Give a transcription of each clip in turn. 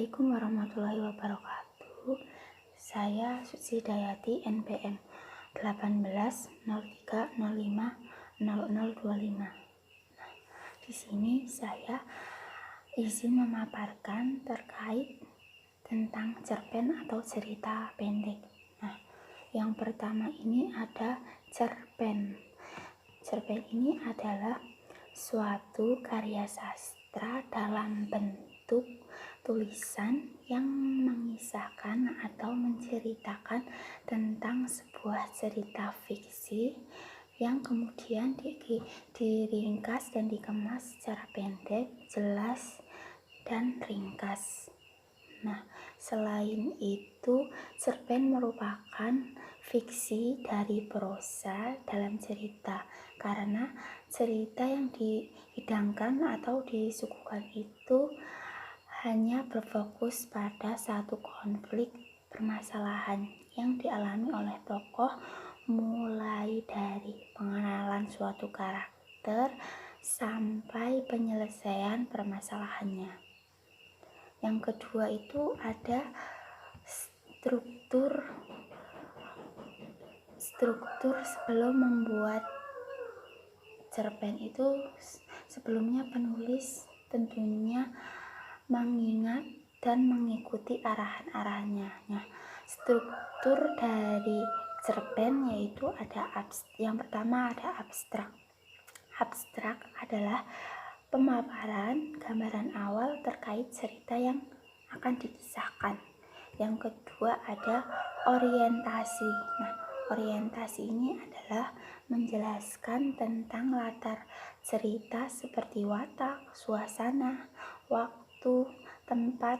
Assalamualaikum warahmatullahi wabarakatuh. Saya Suci Dayati, NPM 1803050025. Di sini saya izin memaparkan terkait tentang cerpen atau cerita pendek. Yang pertama ini ada cerpen. Cerpen ini adalah suatu karya sastra dalam bentuk tulisan yang mengisahkan atau menceritakan tentang sebuah cerita fiksi yang kemudian diringkas dan dikemas secara pendek, jelas, dan ringkas. Selain itu, cerpen merupakan fiksi dari prosa dalam cerita, karena cerita yang dihidangkan atau disuguhkan itu hanya berfokus pada satu konflik permasalahan yang dialami oleh tokoh, mulai dari pengenalan suatu karakter sampai penyelesaian permasalahannya. Yang kedua itu ada struktur sebelum membuat cerpen itu. Sebelumnya penulis tentunya mengingat dan mengikuti arahan-arahannya. Struktur dari cerpen yaitu yang pertama ada abstrak. Abstrak adalah pemaparan gambaran awal terkait cerita yang akan dikisahkan. Yang kedua ada orientasi. Orientasi ini adalah menjelaskan tentang latar cerita seperti watak, suasana, waktu, tempat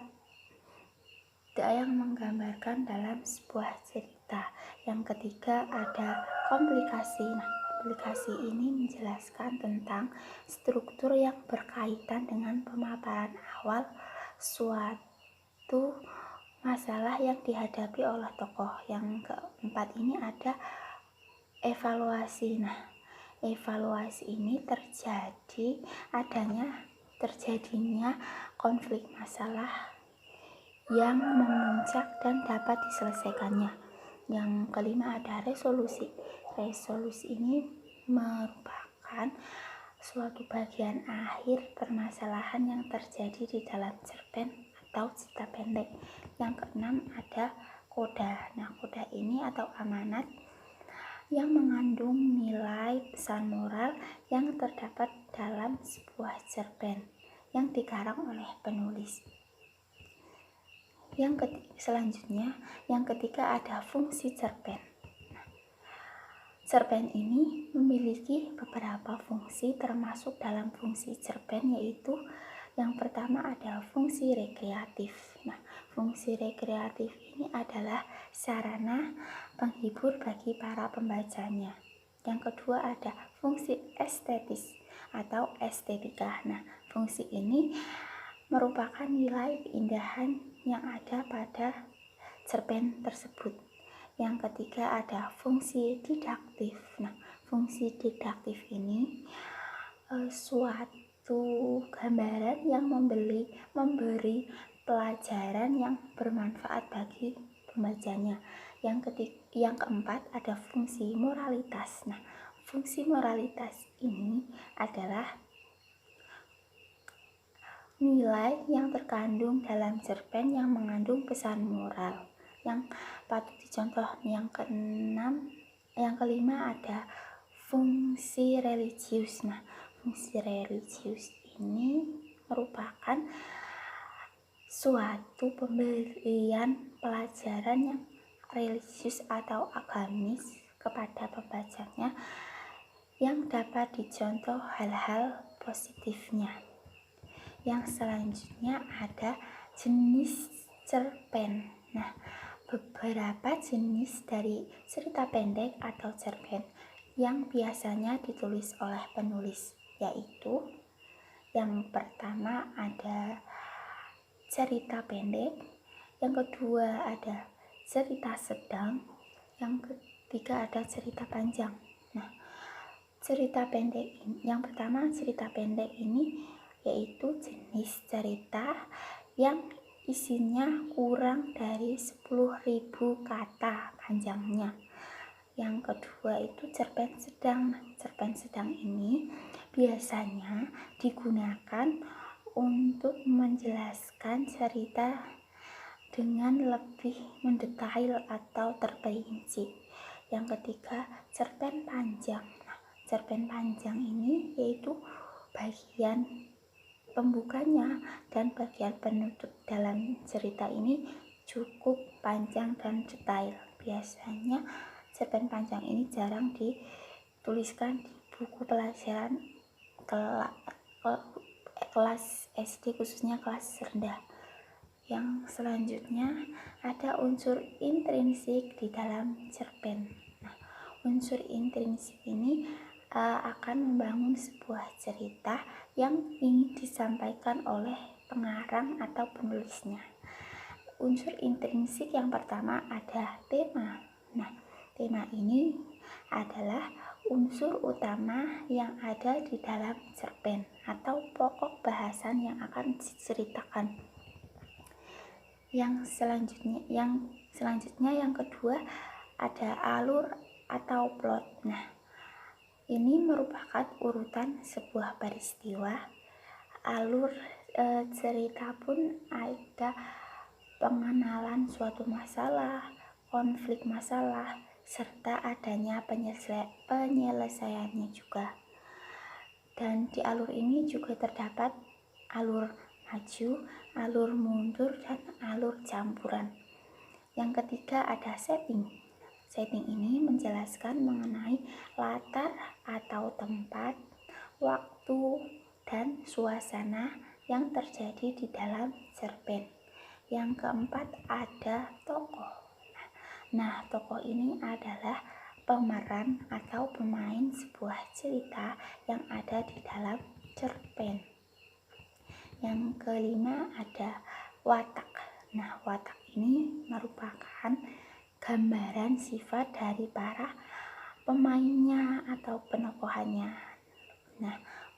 yang menggambarkan dalam sebuah cerita. Yang ketiga ada komplikasi. Komplikasi ini menjelaskan tentang struktur yang berkaitan dengan pemaparan awal suatu masalah yang dihadapi oleh tokoh. Yang keempat ini ada evaluasi. Evaluasi ini terjadinya konflik masalah yang memuncak dan dapat diselesaikannya. Yang kelima ada resolusi. Resolusi ini merupakan suatu bagian akhir permasalahan yang terjadi di dalam cerpen atau cerita pendek. Yang keenam ada koda. Koda ini atau amanat yang mengandung nilai pesan moral yang terdapat dalam sebuah cerpen yang dikarang oleh penulis. Selanjutnya, yang ketiga ada fungsi cerpen. Cerpen ini memiliki beberapa fungsi, termasuk dalam fungsi cerpen yaitu yang pertama ada fungsi rekreatif. Fungsi rekreatif ini adalah sarana penghibur bagi para pembacanya. Yang kedua ada fungsi estetis atau estetika. Fungsi ini merupakan nilai keindahan yang ada pada cerpen tersebut. Yang ketiga ada fungsi didaktif. Fungsi didaktif ini suatu gambaran yang memberi pelajaran yang bermanfaat bagi pembacanya. Yang keempat ada fungsi moralitas. Fungsi moralitas ini adalah nilai yang terkandung dalam cerpen yang mengandung pesan moral yang patut dicontoh. Yang kelima ada fungsi religius. Fungsi religius ini merupakan suatu pemberian pelajaran yang religius atau agamis kepada pembacanya yang dapat dicontoh hal-hal positifnya. Yang selanjutnya ada jenis cerpen. Beberapa jenis dari cerita pendek atau cerpen yang biasanya ditulis oleh penulis yaitu yang pertama ada cerita pendek, yang kedua ada cerita sedang, yang ketiga ada cerita panjang. Cerita pendek yang pertama cerita pendek ini yaitu jenis cerita yang isinya kurang dari 10.000 kata panjangnya. Yang kedua itu cerpen sedang. Cerpen sedang ini biasanya digunakan untuk menjelaskan cerita dengan lebih mendetail atau terperinci. Yang ketiga, cerpen panjang. Cerpen panjang ini yaitu bagian pembukanya dan bagian penutup dalam cerita ini cukup panjang dan detail. Biasanya cerpen panjang ini jarang dituliskan di buku pelajaran kelas SD, khususnya kelas rendah. Yang selanjutnya ada unsur intrinsik di dalam cerpen. Unsur intrinsik ini akan membangun sebuah cerita yang ingin disampaikan oleh pengarang atau penulisnya. Unsur intrinsik yang pertama ada tema. Tema ini adalah unsur utama yang ada di dalam cerpen atau pokok bahasan yang akan diceritakan. Yang selanjutnya yang kedua ada alur atau plot. Ini merupakan urutan sebuah peristiwa. Alur cerita pun ada pengenalan suatu masalah, konflik masalah, serta adanya penyelesaiannya juga. Dan di alur ini juga terdapat alur maju, alur mundur, dan alur campuran. Yang ketiga ada setting. Setting ini menjelaskan mengenai latar atau tempat, waktu, dan suasana yang terjadi di dalam cerpen. Yang keempat ada tokoh. Tokoh ini adalah pemeran atau pemain sebuah cerita yang ada di dalam cerpen. Yang kelima ada watak. Watak ini merupakan gambaran sifat dari para pemainnya atau penokohannya.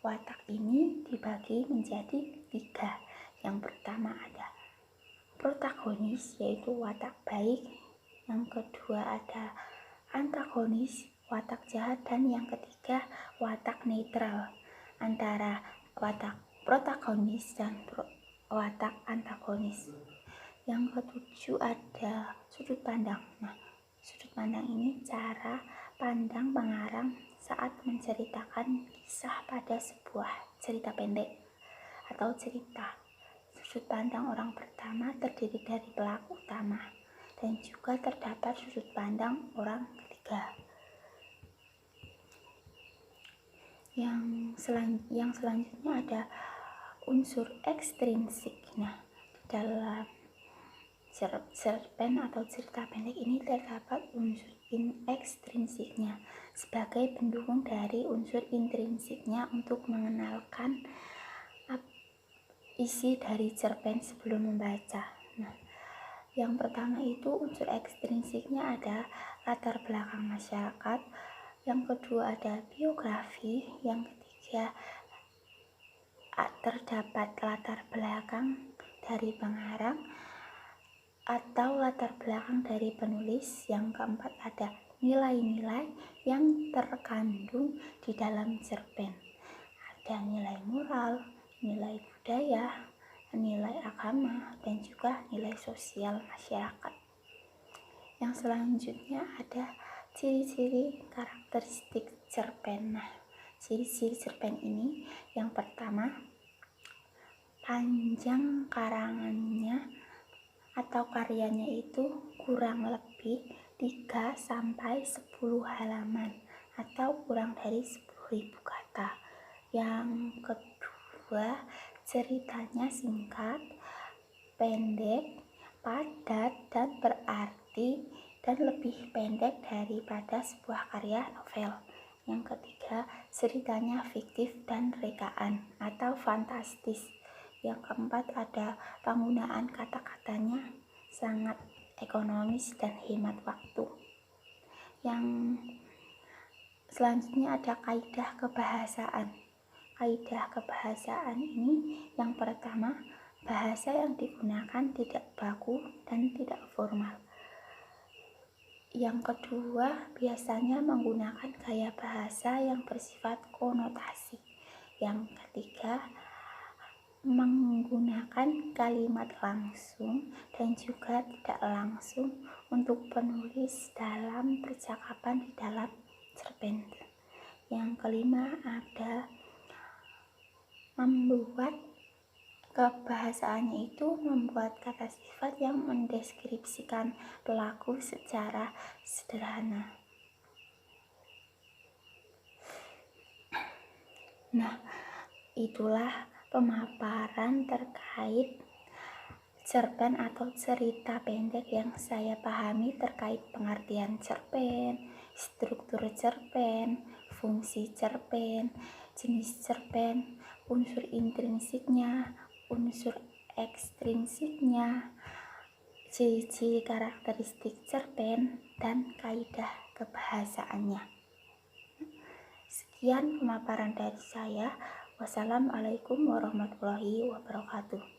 Watak ini dibagi menjadi 3. Yang pertama ada protagonis, yaitu watak baik. Yang kedua ada antagonis, watak jahat. Dan yang ketiga watak netral antara watak protagonis dan watak antagonis. Yang ketujuh ada sudut pandang. Sudut pandang ini cara pandang pengarang saat menceritakan kisah pada sebuah cerita pendek atau cerita. Sudut pandang orang pertama terdiri dari pelaku utama dan juga terdapat sudut pandang orang ketiga. Yang selanjutnya ada unsur ekstrinsik. Dalam cerpen atau cerita pendek ini terdapat unsur ekstrinsiknya sebagai pendukung dari unsur intrinsiknya untuk mengenalkan isi dari cerpen sebelum membaca. Yang pertama itu unsur ekstrinsiknya ada latar belakang masyarakat. Yang kedua ada biografi. Yang ketiga terdapat latar belakang dari pengarang atau latar belakang dari penulis. Yang keempat ada nilai-nilai yang terkandung di dalam cerpen. Ada nilai moral, nilai budaya, nilai agama, dan juga nilai sosial masyarakat. Yang selanjutnya ada ciri-ciri karakteristik cerpen. Ciri-ciri cerpen ini yang pertama, panjang karangannya atau karyanya itu kurang lebih 3-10 halaman atau kurang dari 10.000 kata. Yang kedua, ceritanya singkat, pendek, padat, dan berarti, dan lebih pendek daripada sebuah karya novel. Yang ketiga, ceritanya fiktif dan rekaan atau fantastis. Yang keempat ada penggunaan kata-katanya sangat ekonomis dan hemat waktu. Yang selanjutnya ada kaidah kebahasaan. Kaidah kebahasaan ini yang pertama, Bahasa yang digunakan tidak baku dan tidak formal. Yang kedua, biasanya menggunakan gaya bahasa yang bersifat konotasi. Yang ketiga, menggunakan kalimat langsung dan juga tidak langsung untuk penulis dalam percakapan di dalam cerpen. Yang kelima, ada membuat kebahasaannya itu membuat kata sifat yang mendeskripsikan pelaku secara sederhana. Nah, itulah pemaparan terkait cerpen atau cerita pendek yang saya pahami terkait pengertian cerpen, struktur cerpen, fungsi cerpen, jenis cerpen, unsur intrinsiknya, unsur ekstrinsiknya, ciri-ciri karakteristik cerpen, dan kaidah kebahasaannya. Sekian pemaparan dari saya. Wassalamualaikum warahmatullahi wabarakatuh.